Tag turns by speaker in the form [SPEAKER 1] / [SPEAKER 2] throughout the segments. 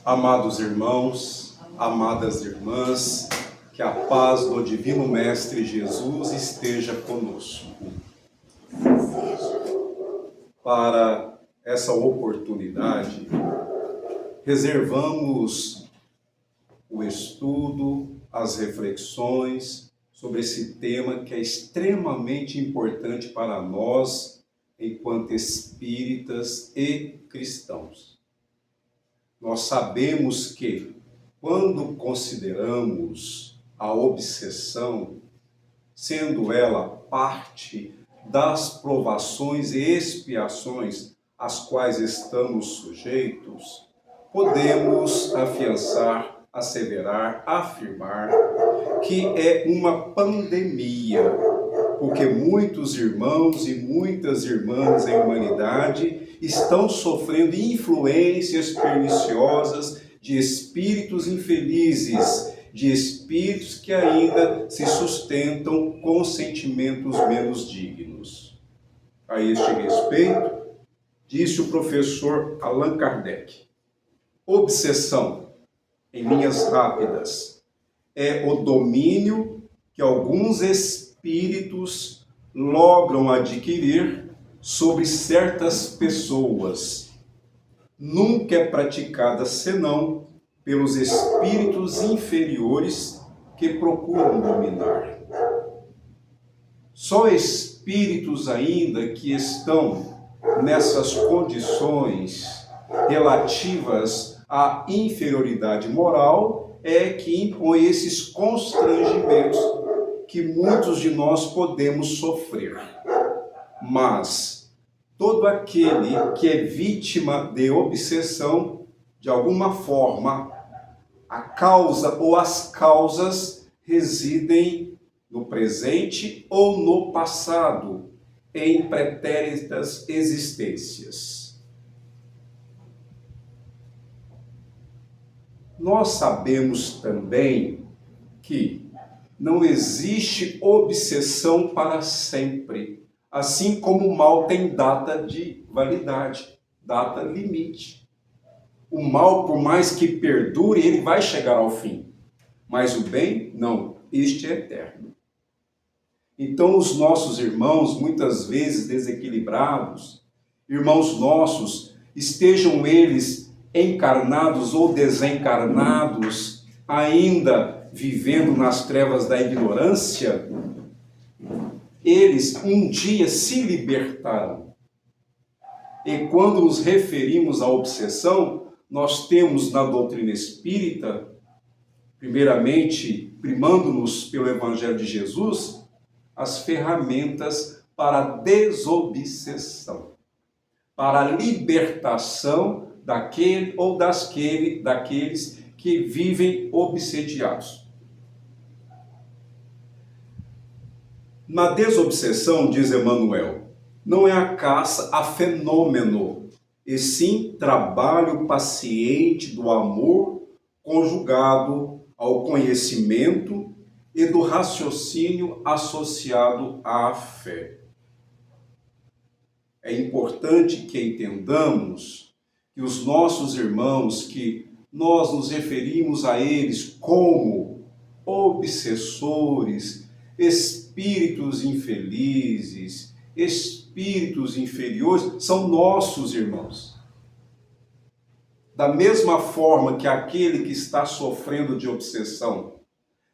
[SPEAKER 1] Amados irmãos, amadas irmãs, que a paz do Divino Mestre Jesus esteja conosco. Para essa oportunidade, reservamos o estudo, as reflexões sobre esse tema que é extremamente importante para nós, enquanto espíritas e cristãos. Nós sabemos que, quando consideramos a obsessão, sendo ela parte das provações e expiações às quais estamos sujeitos, podemos afiançar, asseverar, afirmar que é uma pandemia, porque muitos irmãos e muitas irmãs em humanidade estão sofrendo influências perniciosas de espíritos infelizes, de espíritos que ainda se sustentam com sentimentos menos dignos. A este respeito, disse o professor Allan Kardec: obsessão, em linhas rápidas, é o domínio que alguns espíritos logram adquirir sobre certas pessoas. Nunca é praticada senão pelos espíritos inferiores que procuram dominar. Só espíritos ainda que estão nessas condições relativas à inferioridade moral é que impõem esses constrangimentos que muitos de nós podemos sofrer. Mas todo aquele que é vítima de obsessão, de alguma forma, a causa ou as causas residem no presente ou no passado, em pretéritas existências. Nós sabemos também que não existe obsessão para sempre. Assim como o mal tem data de validade, data limite. O mal, por mais que perdure, ele vai chegar ao fim. Mas o bem, não. Este é eterno. Então, os nossos irmãos, muitas vezes desequilibrados, irmãos nossos, estejam eles encarnados ou desencarnados, ainda vivendo nas trevas da ignorância, eles um dia se libertarão. E quando nos referimos à obsessão, nós temos na doutrina espírita, primeiramente, primando-nos pelo Evangelho de Jesus, as ferramentas para a desobsessão, para a libertação daquele ou daqueles que vivem obsediados. Na desobsessão, diz Emmanuel, não é a caça a fenômeno, e sim trabalho paciente do amor conjugado ao conhecimento e do raciocínio associado à fé. É importante que entendamos que os nossos irmãos, que nós nos referimos a eles como obsessores, espíritos infelizes, espíritos inferiores, são nossos irmãos. Da mesma forma que aquele que está sofrendo de obsessão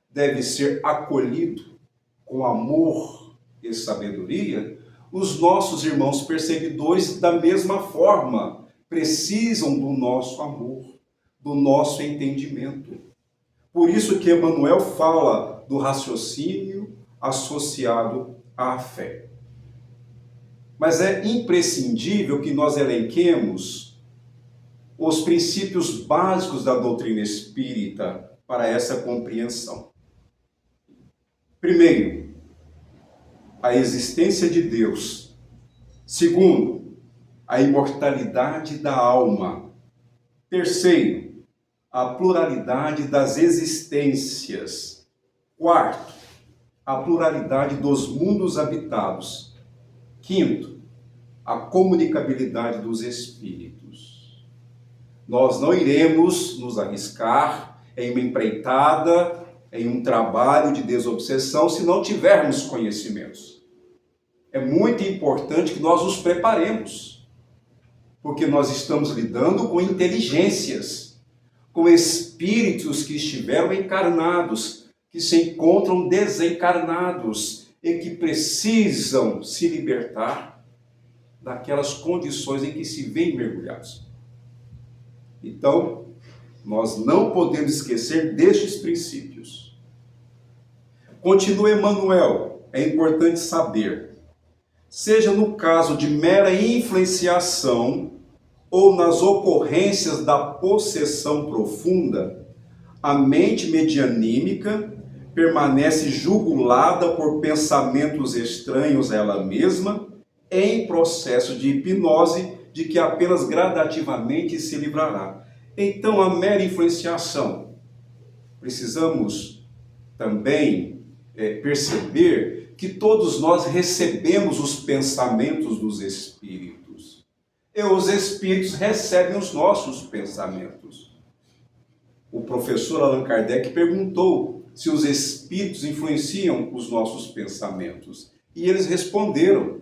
[SPEAKER 1] deve ser acolhido com amor e sabedoria, os nossos irmãos perseguidores, da mesma forma, precisam do nosso amor, do nosso entendimento. Por isso que Emmanuel fala do raciocínio associado à fé. Mas é imprescindível que nós elenquemos os princípios básicos da doutrina espírita para essa compreensão. Primeiro, a existência de Deus. Segundo, a imortalidade da alma. Terceiro, a pluralidade das existências. Quarto, a pluralidade dos mundos habitados. Quinto, a comunicabilidade dos espíritos. Nós não iremos nos arriscar em uma empreitada, em um trabalho de desobsessão, se não tivermos conhecimentos. É muito importante que nós nos preparemos, porque nós estamos lidando com inteligências, com espíritos que estiveram encarnados, que se encontram desencarnados e que precisam se libertar daquelas condições em que se veem mergulhados. Então, nós não podemos esquecer destes princípios. Continua Emmanuel, é importante saber, seja no caso de mera influenciação ou nas ocorrências da possessão profunda, a mente medianímica permanece jugulada por pensamentos estranhos a ela mesma, em processo de hipnose, de que apenas gradativamente se livrará. Então, a mera influenciação, precisamos também perceber que todos nós recebemos os pensamentos dos espíritos, e os espíritos recebem os nossos pensamentos. O professor Allan Kardec perguntou se os espíritos influenciam os nossos pensamentos, e eles responderam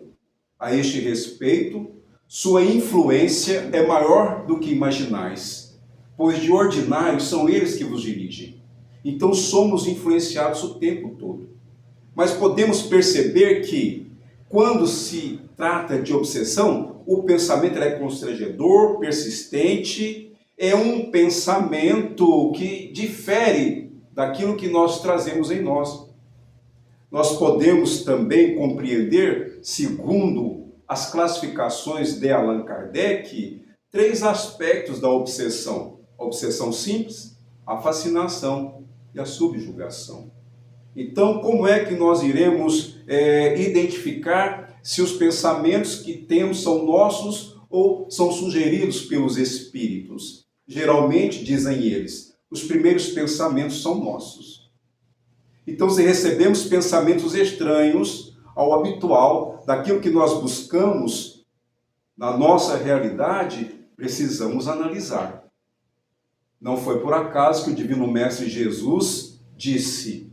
[SPEAKER 1] a este respeito: sua influência é maior do que imaginais, pois de ordinário são eles que vos dirigem. Então somos influenciados o tempo todo. Mas podemos perceber que, quando se trata de obsessão, o pensamento é constrangedor, persistente, é um pensamento que difere daquilo que nós trazemos em nós. Nós podemos também compreender, segundo as classificações de Allan Kardec, 3 aspectos da obsessão: a obsessão simples, a fascinação e a subjugação. Então, como é que nós iremos identificar se os pensamentos que temos são nossos ou são sugeridos pelos espíritos? Geralmente, dizem eles, os primeiros pensamentos são nossos. Então, se recebemos pensamentos estranhos ao habitual, daquilo que nós buscamos na nossa realidade, precisamos analisar. Não foi por acaso que o Divino Mestre Jesus disse: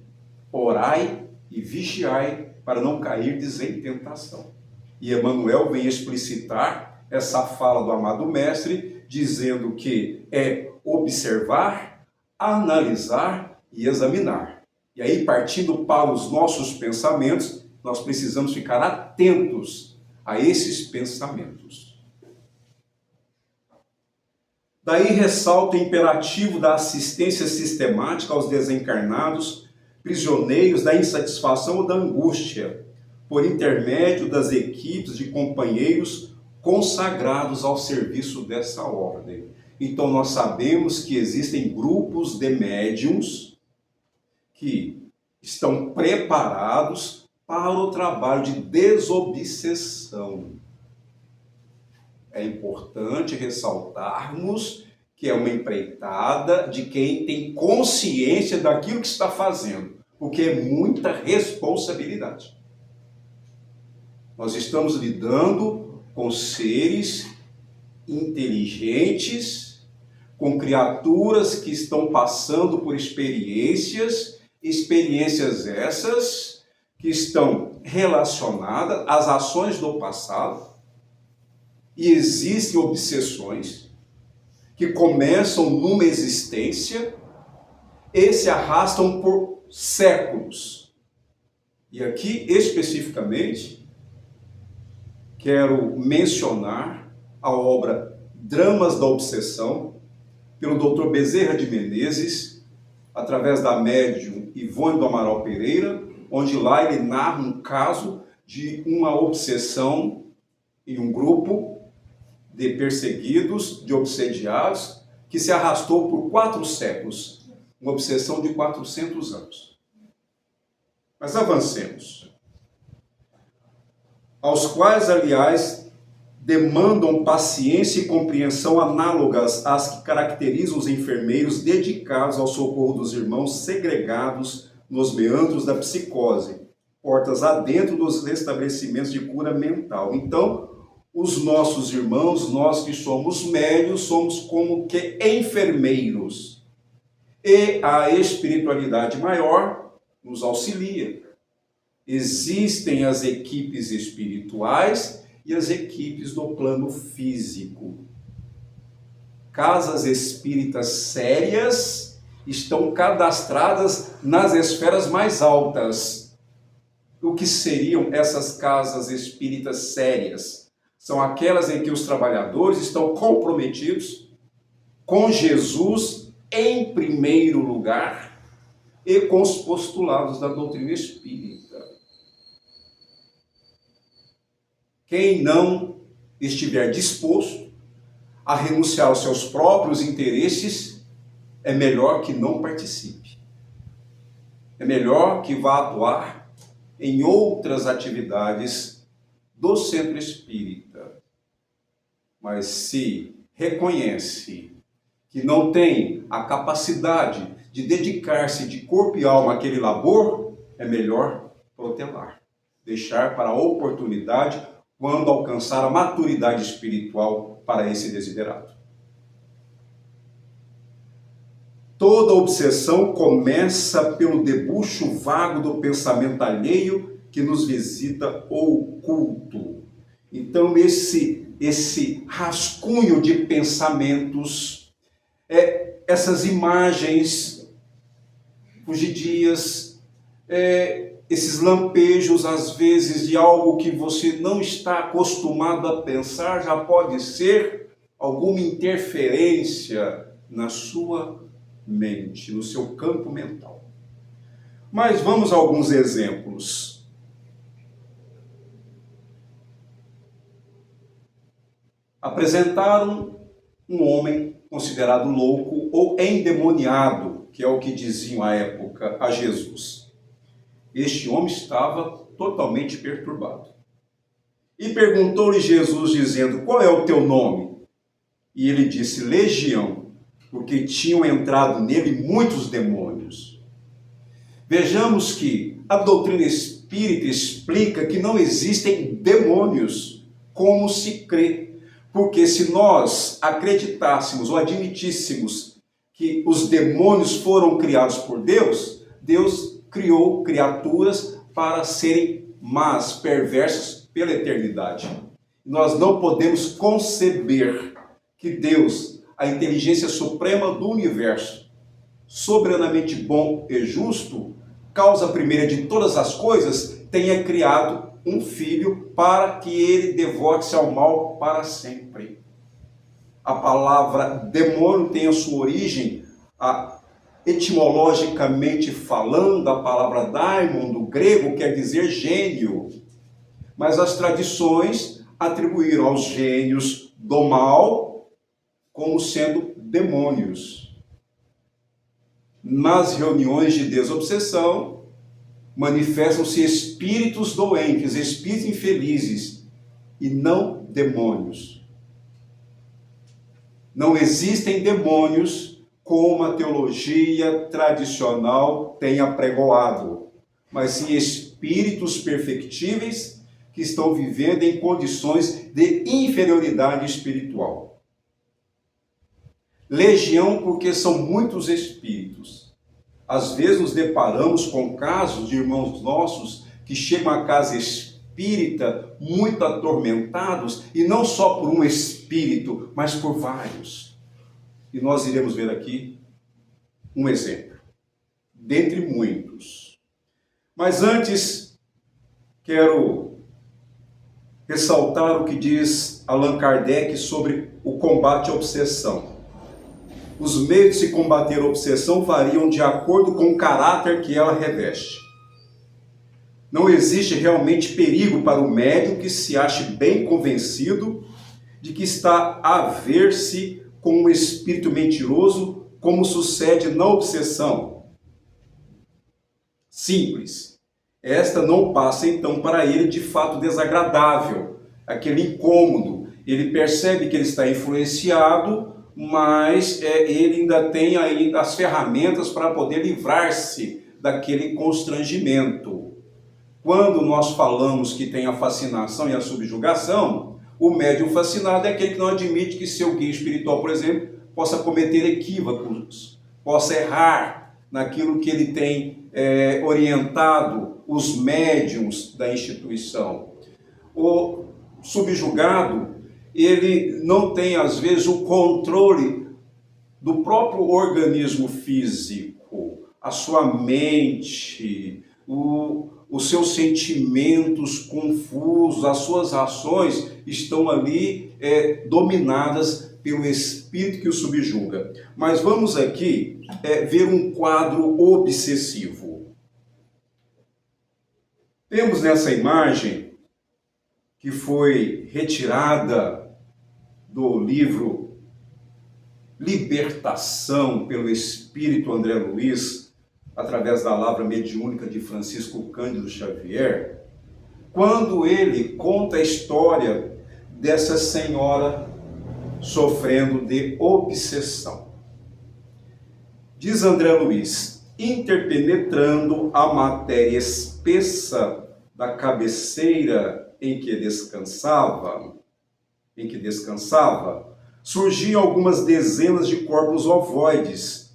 [SPEAKER 1] orai e vigiai para não cairdes em tentação. E Emmanuel vem explicitar essa fala do amado Mestre, dizendo que é observar, analisar e examinar. E aí, partindo para os nossos pensamentos, nós precisamos ficar atentos a esses pensamentos. Daí ressalta o imperativo da assistência sistemática aos desencarnados, prisioneiros da insatisfação ou da angústia, por intermédio das equipes de companheiros consagrados ao serviço dessa ordem. Então nós sabemos que existem grupos de médiuns que estão preparados para o trabalho de desobsessão. É importante ressaltarmos que é uma empreitada de quem tem consciência daquilo que está fazendo, porque é muita responsabilidade. Nós estamos lidando com seres inteligentes, com criaturas que estão passando por experiências essas que estão relacionadas às ações do passado, e existem obsessões que começam numa existência e se arrastam por séculos. E aqui, especificamente, quero mencionar a obra Dramas da Obsessão, pelo Dr. Bezerra de Menezes, através da médium Ivone do Amaral Pereira, onde lá ele narra um caso de uma obsessão em um grupo de perseguidos, de obsediados, que se arrastou por 4 séculos. Uma obsessão de 400 anos. Mas avancemos. Aos quais, aliás, demandam paciência e compreensão análogas às que caracterizam os enfermeiros dedicados ao socorro dos irmãos segregados nos meandros da psicose, portas adentro dos estabelecimentos de cura mental. Então, os nossos irmãos, nós que somos médios, somos como que enfermeiros. E a espiritualidade maior nos auxilia. Existem as equipes espirituais e as equipes do plano físico. Casas espíritas sérias estão cadastradas nas esferas mais altas. O que seriam essas casas espíritas sérias? São aquelas em que os trabalhadores estão comprometidos com Jesus em primeiro lugar e com os postulados da doutrina espírita. Quem não estiver disposto a renunciar aos seus próprios interesses, é melhor que não participe. É melhor que vá atuar em outras atividades do centro espírita. Mas se reconhece que não tem a capacidade de dedicar-se de corpo e alma àquele labor, é melhor protelar. Deixar para a oportunidade quando alcançar a maturidade espiritual para esse desiderato. Toda obsessão começa pelo debuxo vago do pensamento alheio que nos visita oculto. Então esse rascunho de pensamentos, essas imagens fugidias, esses lampejos, às vezes, de algo que você não está acostumado a pensar, já pode ser alguma interferência na sua mente, no seu campo mental. Mas vamos a alguns exemplos. Apresentaram um homem considerado louco ou endemoniado, que é o que diziam à época a Jesus. Este homem estava totalmente perturbado. E perguntou-lhe Jesus, dizendo: qual é o teu nome? E ele disse: Legião, porque tinham entrado nele muitos demônios. Vejamos que a doutrina espírita explica que não existem demônios, como se crê. Porque se nós acreditássemos ou admitíssemos que os demônios foram criados por Deus, Deus criou criaturas para serem más, perversas pela eternidade. Nós não podemos conceber que Deus, a inteligência suprema do universo, soberanamente bom e justo, causa primeira de todas as coisas, tenha criado um filho para que ele devote-se ao mal para sempre. A palavra demônio tem a sua origem, etimologicamente falando, a palavra daimon, do grego, quer dizer gênio. Mas as tradições atribuíram aos gênios do mal como sendo demônios. Nas reuniões de desobsessão, manifestam-se espíritos doentes, espíritos infelizes, e não demônios. Não existem demônios como a teologia tradicional tem apregoado, mas sim espíritos perfectíveis que estão vivendo em condições de inferioridade espiritual. Legião, porque são muitos espíritos. Às vezes nos deparamos com casos de irmãos nossos que chegam à casa espírita muito atormentados, e não só por um espírito, mas por vários. E nós iremos ver aqui um exemplo, dentre muitos. Mas antes, quero ressaltar o que diz Allan Kardec sobre o combate à obsessão. Os meios de se combater a obsessão variam de acordo com o caráter que ela reveste. Não existe realmente perigo para o médium que se ache bem convencido de que está a ver-se com um espírito mentiroso, como sucede na obsessão. Simples. Esta não passa então para ele de fato desagradável, aquele incômodo. Ele percebe que ele está influenciado, mas ele ainda tem as ferramentas para poder livrar-se daquele constrangimento. Quando nós falamos que tem a fascinação e a subjugação, O médium fascinado é aquele que não admite que seu guia espiritual, por exemplo, possa cometer equívocos, possa errar naquilo que ele tem orientado os médiums da instituição. O subjugado, ele não tem, às vezes, o controle do próprio organismo físico, a sua mente, os seus sentimentos confusos, as suas ações estão ali dominadas pelo espírito que o subjuga. Mas vamos aqui ver um quadro obsessivo. Temos nessa imagem, que foi retirada do livro Libertação pelo Espírito André Luiz, através da Lavra Mediúnica de Francisco Cândido Xavier, quando ele conta a história dessa senhora sofrendo de obsessão. Diz André Luiz: interpenetrando a matéria espessa da cabeceira em que descansava, surgiam algumas dezenas de corpos ovoides,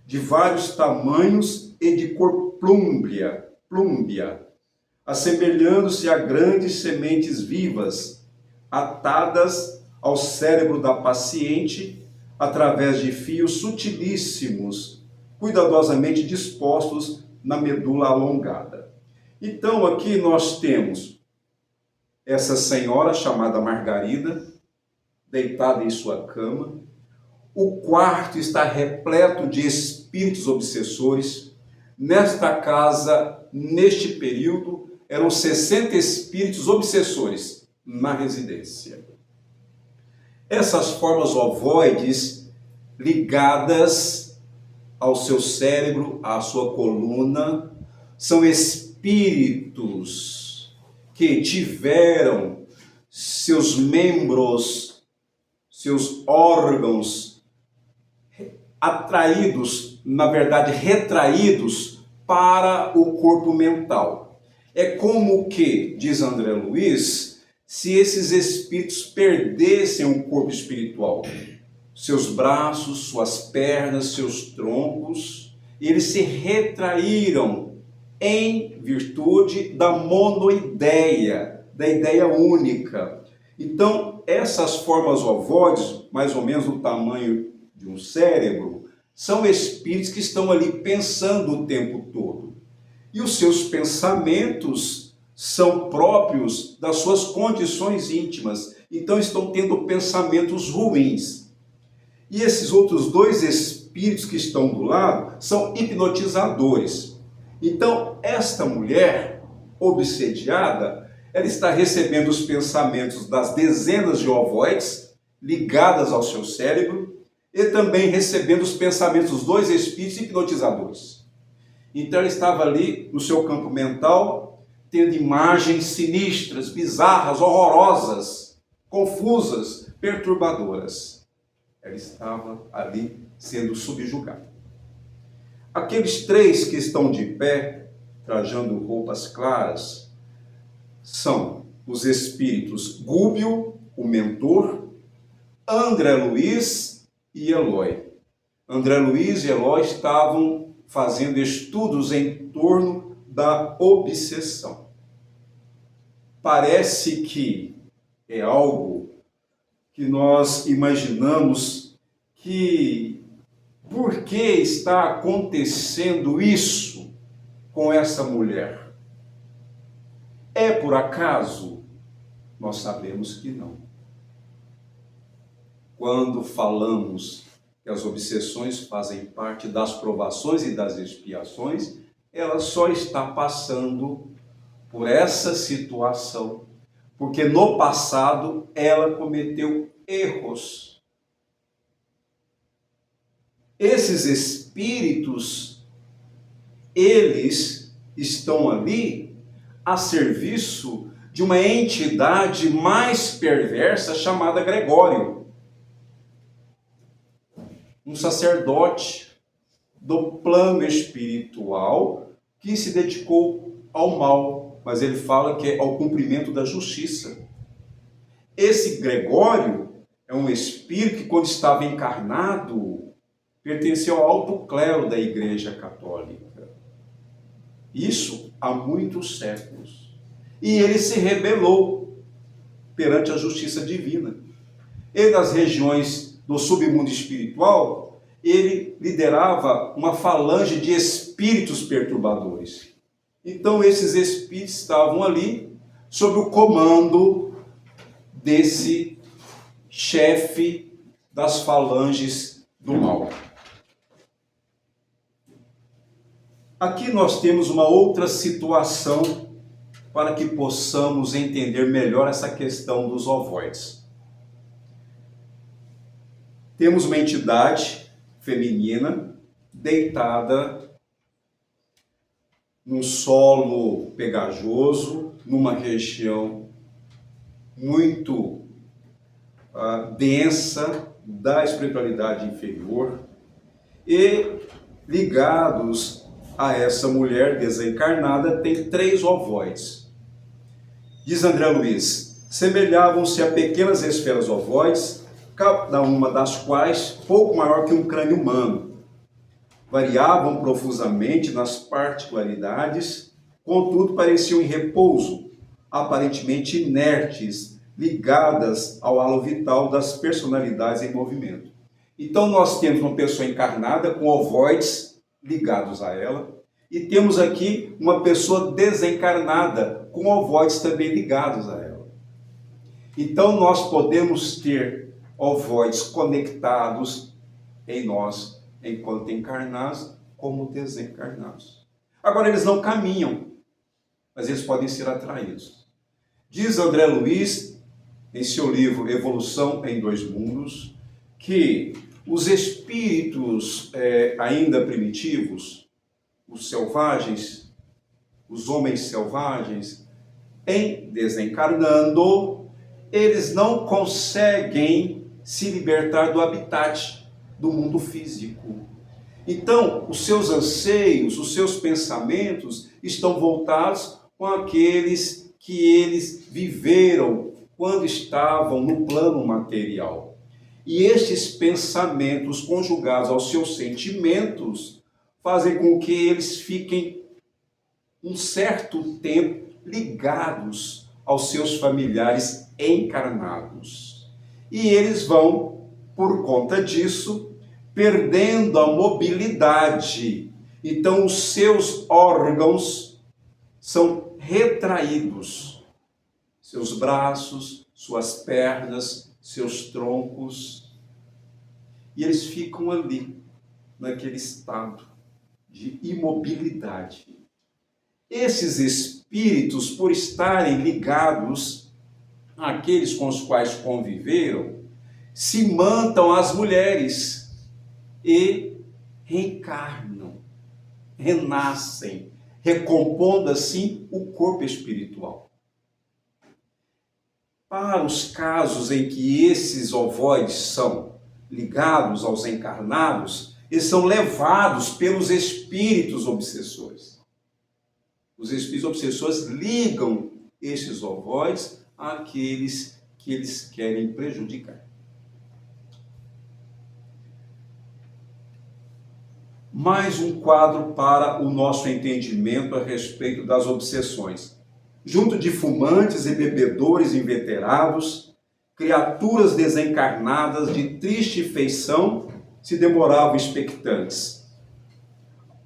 [SPEAKER 1] de vários tamanhos e de cor plúmbea, assemelhando-se a grandes sementes vivas, atadas ao cérebro da paciente através de fios sutilíssimos, cuidadosamente dispostos na medula alongada. Então aqui nós temos essa senhora chamada Margarida, deitada em sua cama. O quarto está repleto de espíritos obsessores. Nesta casa, neste período, eram 60 espíritos obsessores na residência. Essas formas ovoides ligadas ao seu cérebro, à sua coluna, são espíritos que tiveram seus membros, seus órgãos atraídos, na verdade retraídos para o corpo mental. É como que, diz André Luiz, se esses espíritos perdessem o corpo espiritual, seus braços, suas pernas, seus troncos, eles se retraíram em virtude da monoideia, da ideia única. Então, essas formas ovoides, mais ou menos do tamanho de um cérebro, são espíritos que estão ali pensando o tempo todo. E os seus pensamentos são próprios das suas condições íntimas. Então, estão tendo pensamentos ruins. E esses outros dois espíritos que estão do lado são hipnotizadores. Então, esta mulher obsediada, ela está recebendo os pensamentos das dezenas de ovoides ligadas ao seu cérebro e também recebendo os pensamentos dos dois espíritos hipnotizadores. Então, ela estava ali no seu campo mental, tendo imagens sinistras, bizarras, horrorosas, confusas, perturbadoras. Ela estava ali sendo subjugada. Aqueles três que estão de pé, trajando roupas claras, são os espíritos Gúbio, o mentor, André Luiz e Eloy. André Luiz e Eloy estavam fazendo estudos em torno da obsessão. Parece que é algo que nós imaginamos que por que está acontecendo isso com essa mulher? É por acaso? Nós sabemos que não. Quando falamos que as obsessões fazem parte das provações e das expiações, ela só está passando por essa situação, porque no passado ela cometeu erros. Esses espíritos, eles estão ali a serviço de uma entidade mais perversa chamada Gregório, um sacerdote do plano espiritual que se dedicou ao mal, mas ele fala que é ao cumprimento da justiça. Esse Gregório é um espírito que, quando estava encarnado, pertenceu ao alto clero da Igreja Católica. Isso há muitos séculos. E ele se rebelou perante a justiça divina. E nas regiões do submundo espiritual, ele liderava uma falange de espíritos perturbadores. Então esses espíritos estavam ali sob o comando desse chefe das falanges do mal. Aqui nós temos uma outra situação para que possamos entender melhor essa questão dos ovoides. Temos uma entidade feminina deitada num solo pegajoso, numa região muito densa da espiritualidade inferior, e ligados a essa mulher desencarnada tem 3 ovoides. Diz André Luiz, semelhavam-se a pequenas esferas ovoides, cada uma das quais pouco maior que um crânio humano. Variavam profusamente nas particularidades, contudo pareciam em repouso, aparentemente inertes, ligadas ao halo vital das personalidades em movimento. Então nós temos uma pessoa encarnada com ovoides ligados a ela, e temos aqui uma pessoa desencarnada com ovoides também ligados a ela. Então nós podemos ter ovoides conectados em nós, enquanto encarnados, como desencarnados. Agora, eles não caminham, mas eles podem ser atraídos. Diz André Luiz, em seu livro Evolução em 2 Mundos, que os espíritos ainda primitivos, os selvagens, os homens selvagens, em desencarnando, eles não conseguem se libertar do habitat do mundo físico. Então, os seus anseios, os seus pensamentos estão voltados com aqueles que eles viveram quando estavam no plano material. E estes pensamentos conjugados aos seus sentimentos fazem com que eles fiquem um certo tempo ligados aos seus familiares encarnados. E eles vão, por conta disso, perdendo a mobilidade. Então os seus órgãos são retraídos. Seus braços, suas pernas, seus troncos. E eles ficam ali, naquele estado de imobilidade. Esses espíritos, por estarem ligados àqueles com os quais conviveram, se mantam às mulheres e reencarnam, renascem, recompondo assim o corpo espiritual. Para os casos em que esses ovoides são ligados aos encarnados, eles são levados pelos espíritos obsessores. Os espíritos obsessores ligam esses ovoides àqueles que eles querem prejudicar. Mais um quadro para o nosso entendimento a respeito das obsessões. Junto de fumantes e bebedores inveterados, criaturas desencarnadas de triste feição se demoravam expectantes.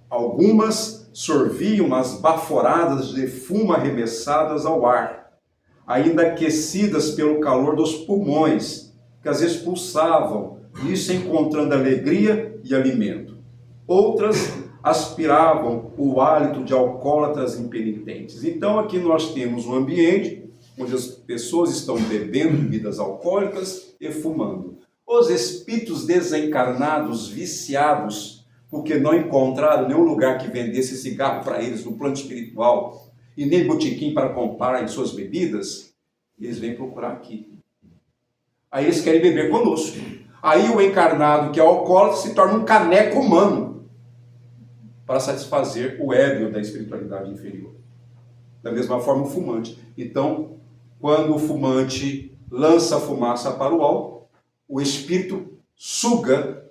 [SPEAKER 1] Algumas sorviam as baforadas de fumo arremessadas ao ar, ainda aquecidas pelo calor dos pulmões, que as expulsavam, isso encontrando alegria e alimento. Outras aspiravam o hálito de alcoólatras impenitentes. Então aqui nós temos um ambiente onde as pessoas estão bebendo bebidas alcoólicas e fumando. Os espíritos desencarnados, viciados, porque não encontraram nenhum lugar que vendesse cigarro para eles no plano espiritual, e nem botequim para comprar em suas bebidas, eles vêm procurar aqui. Aí eles querem beber conosco. Aí o encarnado, que é alcoólatra, se torna um caneco humano para satisfazer o ego da espiritualidade inferior. Da mesma forma o fumante. Então, quando o fumante lança a fumaça para o alto, o espírito suga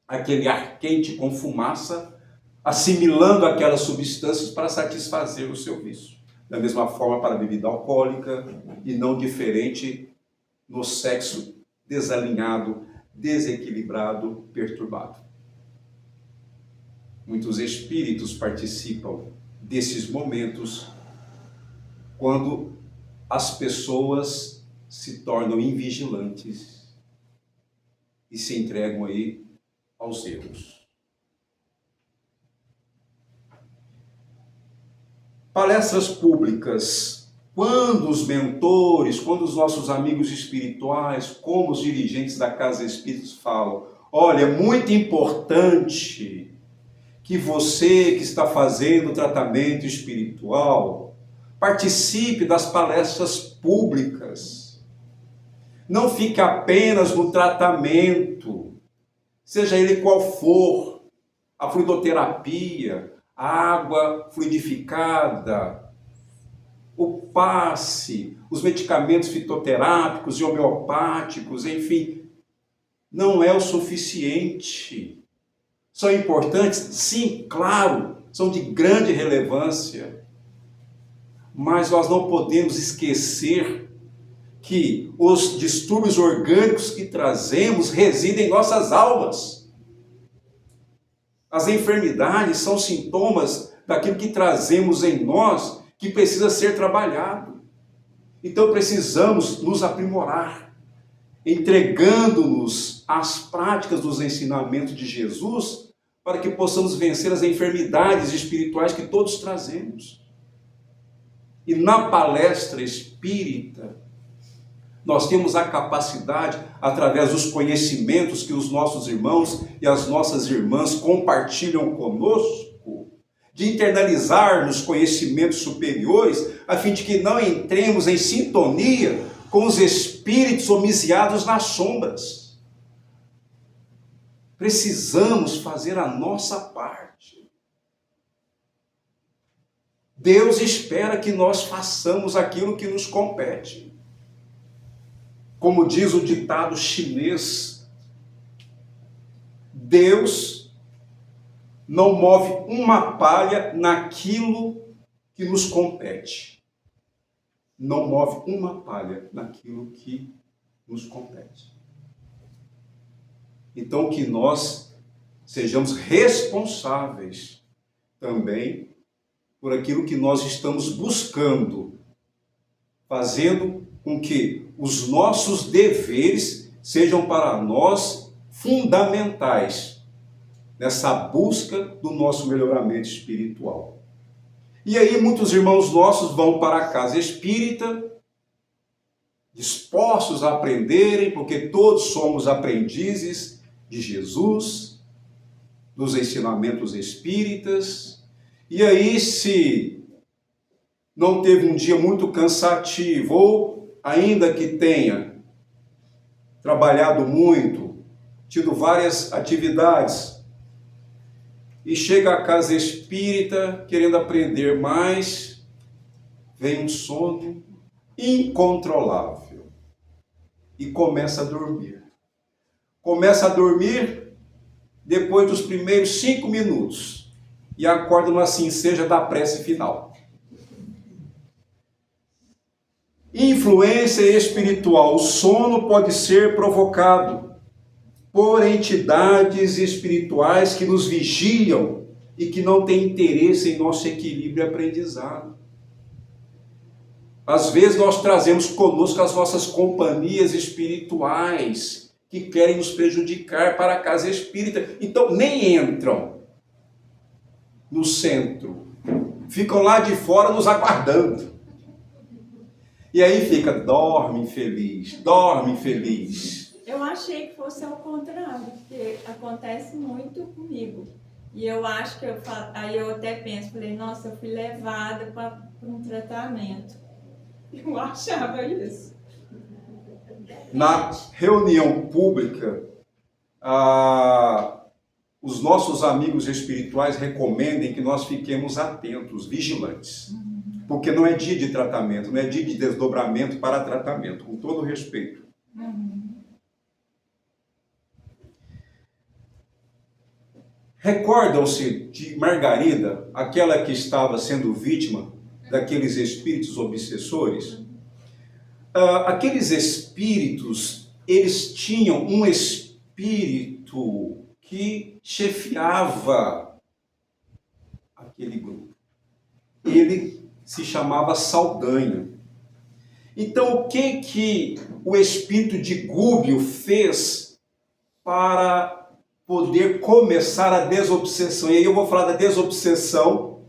[SPEAKER 1] aquele ar quente com fumaça, assimilando aquelas substâncias para satisfazer o seu vício. Da mesma forma para a bebida alcoólica e não diferente no sexo desalinhado, desequilibrado, perturbado. Muitos espíritos participam desses momentos quando as pessoas se tornam invigilantes e se entregam aí aos erros. Palestras públicas, quando os mentores, quando os nossos amigos espirituais, como os dirigentes da Casa Espíritas falam, olha, é muito importante que você que está fazendo tratamento espiritual participe das palestras públicas. Não fique apenas no tratamento, seja ele qual for, a fluidoterapia, a água fluidificada, o passe, os medicamentos fitoterápicos e homeopáticos, enfim, não é o suficiente. São importantes? Sim, claro, são de grande relevância. Mas nós não podemos esquecer que os distúrbios orgânicos que trazemos residem em nossas almas. As enfermidades são sintomas daquilo que trazemos em nós que precisa ser trabalhado. Então precisamos nos aprimorar, entregando-nos às práticas dos ensinamentos de Jesus para que possamos vencer as enfermidades espirituais que todos trazemos. E na palestra espírita, nós temos a capacidade, através dos conhecimentos que os nossos irmãos e as nossas irmãs compartilham conosco, de internalizarmos conhecimentos superiores, a fim de que não entremos em sintonia com os espíritos homiciados nas sombras. Precisamos fazer a nossa parte. Deus espera que nós façamos aquilo que nos compete. Como diz o ditado chinês, Deus não move uma palha naquilo que nos compete. Não move uma palha naquilo que nos compete. Então, que nós sejamos responsáveis também por aquilo que nós estamos buscando, fazendo com que os nossos deveres sejam para nós fundamentais nessa busca do nosso melhoramento espiritual. E aí muitos irmãos nossos vão para a casa espírita, dispostos a aprenderem, porque todos somos aprendizes de Jesus, dos ensinamentos espíritas. E aí, se não teve um dia muito cansativo, ou ainda que tenha trabalhado muito, tido várias atividades, e chega à casa espírita querendo aprender mais, vem um sono incontrolável e começa a dormir. Começa a dormir depois dos primeiros 5 minutos e acorda no assim seja da prece final. Influência espiritual. O sono pode ser provocado por entidades espirituais que nos vigiam e que não têm interesse em nosso equilíbrio e aprendizado. Às vezes nós trazemos conosco as nossas companhias espirituais que querem nos prejudicar para a casa espírita. Então nem entram no centro. Ficam lá de fora nos aguardando. E aí fica, dorme infeliz.
[SPEAKER 2] Eu achei que fosse ao contrário, porque acontece muito comigo. E eu acho que aí eu até penso, falei, nossa, eu fui levada para um tratamento. Eu achava isso.
[SPEAKER 1] Na reunião pública, os nossos amigos espirituais recomendem que nós fiquemos atentos, vigilantes. porque não é dia de tratamento, não é dia de desdobramento para tratamento, com todo respeito. Recordam-se de Margarida, aquela que estava sendo vítima daqueles espíritos obsessores? Aqueles espíritos, eles tinham um espírito que chefiava aquele grupo. Ele se chamava Saldanha. Então, o que o espírito de Gúbio fez para poder começar a desobsessão? E aí eu vou falar da desobsessão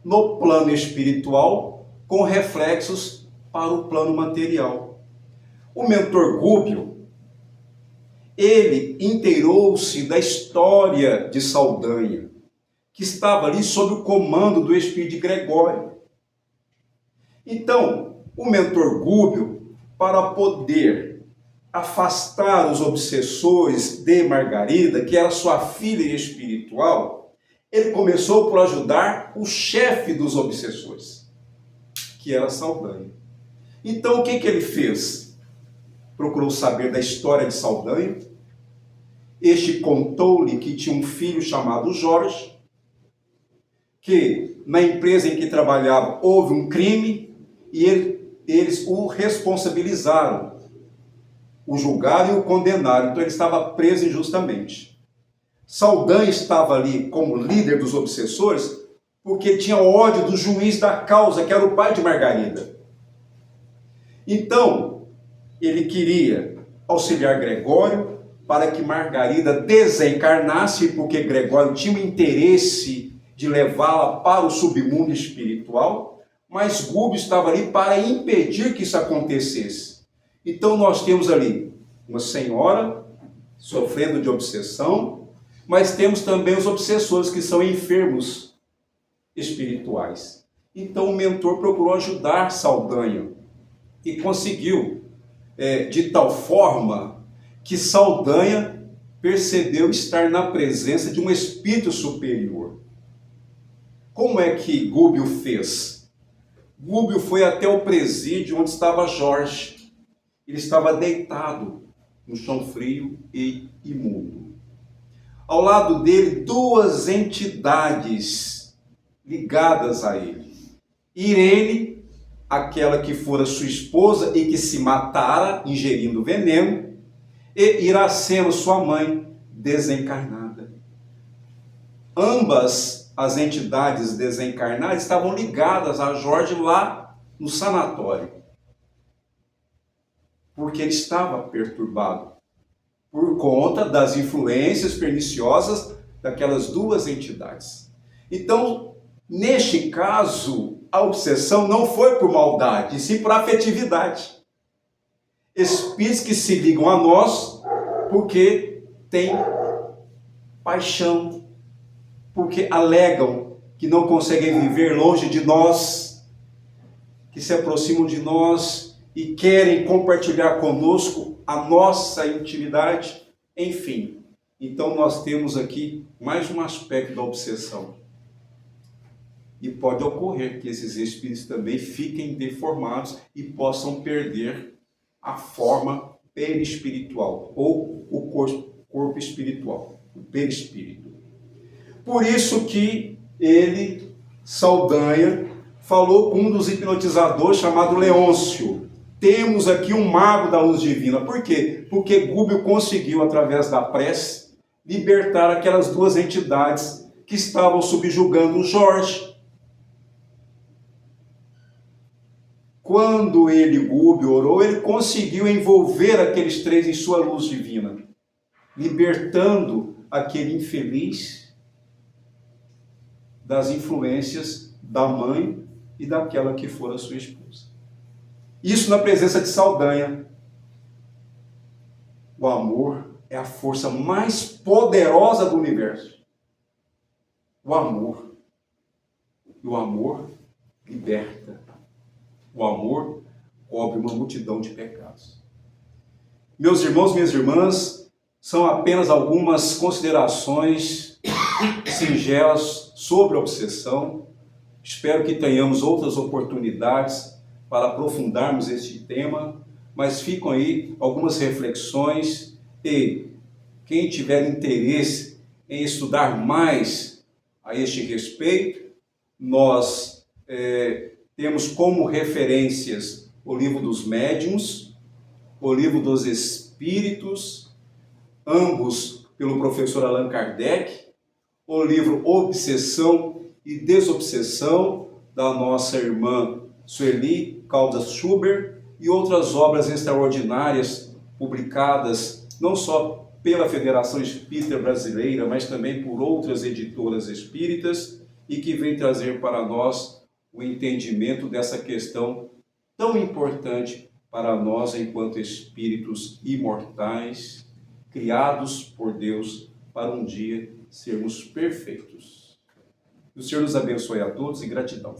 [SPEAKER 1] no plano espiritual, com reflexos para o plano material. O mentor Gúbio, ele inteirou-se da história de Saldanha, que estava ali sob o comando do espírito de Gregório. Então, o mentor Gúbio, para poder afastar os obsessores de Margarida, que era sua filha espiritual, ele começou por ajudar o chefe dos obsessores, que era Saldanha. Então, o que ele fez? Procurou saber da história de Saldanha. Este contou-lhe que tinha um filho chamado Jorge, que na empresa em que trabalhava houve um crime e eles o responsabilizaram, o julgaram e o condenaram. Então ele estava preso injustamente. Saldanha estava ali como líder dos obsessores porque tinha ódio do juiz da causa, que era o pai de Margarida. Então, ele queria auxiliar Gregório para que Margarida desencarnasse, porque Gregório tinha o interesse de levá-la para o submundo espiritual, mas Gúbio estava ali para impedir que isso acontecesse. Então nós temos ali uma senhora sofrendo de obsessão, mas temos também os obsessores que são enfermos espirituais. Então o mentor procurou ajudar Saldanha e conseguiu, de tal forma que Saldanha percebeu estar na presença de um espírito superior. Como é que Gúbio fez? Gúbio foi até o presídio onde estava Jorge. Ele estava deitado no chão frio e imundo. Ao lado dele, duas entidades ligadas a ele. Irene, aquela que fora sua esposa e que se matara ingerindo veneno, e Iracema, sua mãe, desencarnada. Ambas as entidades desencarnadas estavam ligadas a Jorge lá no sanatório, porque ele estava perturbado por conta das influências perniciosas daquelas duas entidades. Então, neste caso, a obsessão não foi por maldade, e sim por afetividade. Espíritos que se ligam a nós porque têm paixão, porque alegam que não conseguem viver longe de nós, que se aproximam de nós e querem compartilhar conosco a nossa intimidade, enfim. Então nós temos aqui mais um aspecto da obsessão. E pode ocorrer que esses espíritos também fiquem deformados e possam perder a forma perispiritual, ou o corpo espiritual, o perispírito. Por isso que ele, Saldanha, falou com um dos hipnotizadores chamado Leôncio. Temos aqui um mago da luz divina. Por quê? Porque Gúbio conseguiu, através da prece, libertar aquelas duas entidades que estavam subjugando Jorge. Quando ele, Gúbio, orou, ele conseguiu envolver aqueles três em sua luz divina, libertando aquele infeliz das influências da mãe e daquela que fora sua esposa. Isso na presença de Saldanha. O amor é a força mais poderosa do universo. O amor. E o amor liberta. O amor cobre uma multidão de pecados. Meus irmãos, minhas irmãs, são apenas algumas considerações singelas sobre a obsessão. Espero que tenhamos outras oportunidades para aprofundarmos este tema, mas ficam aí algumas reflexões e quem tiver interesse em estudar mais a este respeito, nós temos como referências o Livro dos Médiuns, o Livro dos Espíritos, ambos pelo professor Allan Kardec, o livro Obsessão e Desobsessão, da nossa irmã Sueli Caldas Schubert, e outras obras extraordinárias publicadas não só pela Federação Espírita Brasileira, mas também por outras editoras espíritas, e que vem trazer para nós o entendimento dessa questão tão importante para nós enquanto espíritos imortais, criados por Deus para um dia sermos perfeitos. Que o Senhor nos abençoe a todos e gratidão.